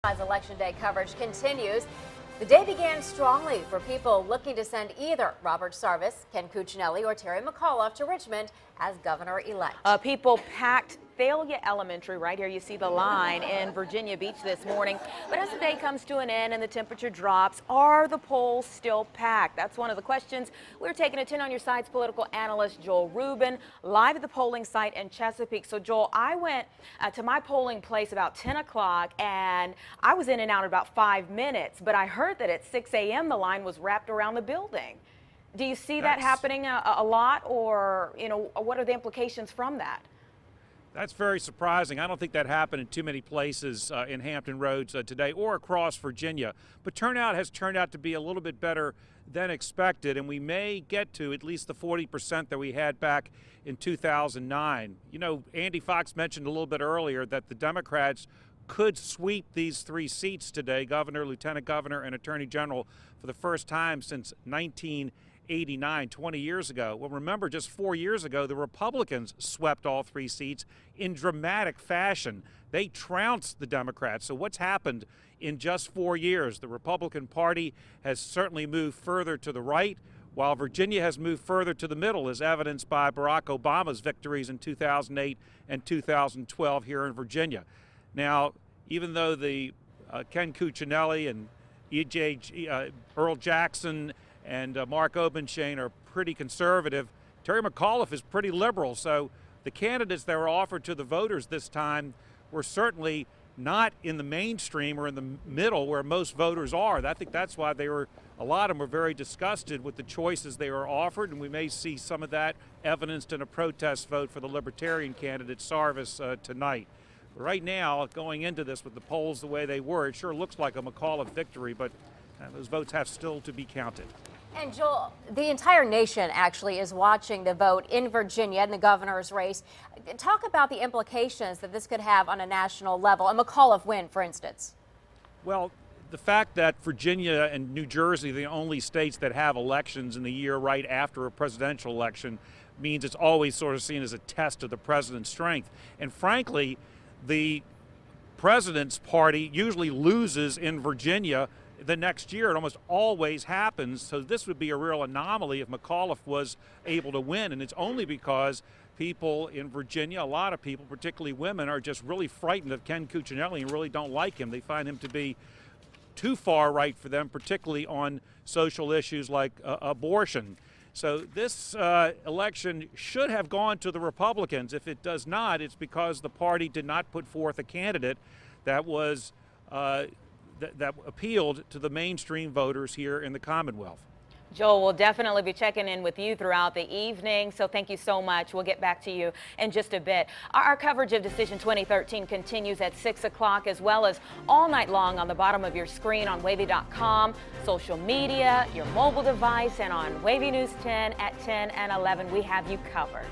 As Election Day coverage continues, the day began strongly for people looking to send either Robert Sarvis, Ken Cuccinelli, or Terry McAuliffe to Richmond as governor-elect. People packed Thalia Elementary right here. You see the line in Virginia Beach this morning. But as the day comes to an end and the temperature drops, are the polls still packed? That's one of the questions we're taking to 10 on your side's political analyst Joel Rubin live at the polling site in Chesapeake. So Joel, I went to my polling place about 10 o'clock and I was in and out in about 5 minutes, but I heard that at 6 a.m. the line was wrapped around the building. Do you see that happening a lot, or what are the implications from that? That's very surprising. I don't think that happened in too many places in Hampton Roads today or across Virginia. But turnout has turned out to be a little bit better than expected, and we may get to at least the 40% that we had back in 2009. Andy Fox mentioned a little bit earlier that the Democrats could sweep these three seats today, governor, lieutenant governor, and attorney general, for the first time since 1989, 20 years ago. Well, remember, just 4 years ago, the Republicans swept all three seats in dramatic fashion. They trounced the Democrats. So what's happened in just 4 years? The Republican Party has certainly moved further to the right, while Virginia has moved further to the middle, as evidenced by Barack Obama's victories in 2008 and 2012 here in Virginia. Now, even though the Ken Cuccinelli and Earl Jackson and Mark Obenshain are pretty conservative, Terry McAuliffe is pretty liberal. So the candidates that were offered to the voters this time were certainly not in the mainstream or in the middle where most voters are. I think that's why a lot of them were very disgusted with the choices they were offered, and we may see some of that evidenced in a protest vote for the Libertarian candidate Sarvis tonight. Right now, going into this with the polls the way they were, it sure looks like a McAuliffe victory, but those votes have still to be counted. And Joel, the entire nation actually is watching the vote in Virginia in the governor's race. Talk about the implications that this could have on a national level, a McAuliffe win, for instance. Well, the fact that Virginia and New Jersey are the only states that have elections in the year right after a presidential election means it's always sort of seen as a test of the president's strength. And frankly, the president's party usually loses in Virginia the next year. It almost always happens. So this would be a real anomaly if McAuliffe was able to win. And it's only because people in Virginia, a lot of people, particularly women, are just really frightened of Ken Cuccinelli and really don't like him. They find him to be too far right for them, particularly on social issues like abortion. So this election should have gone to the Republicans. If it does not, it's because the party did not put forth a candidate that was that appealed to the mainstream voters here in the Commonwealth. Joel, we'll definitely be checking in with you throughout the evening, so thank you so much. We'll get back to you in just a bit. Our coverage of Decision 2013 continues at 6 o'clock, as well as all night long on the bottom of your screen on wavy.com, social media, your mobile device, and on Wavy News 10 at 10 and 11. We have you covered.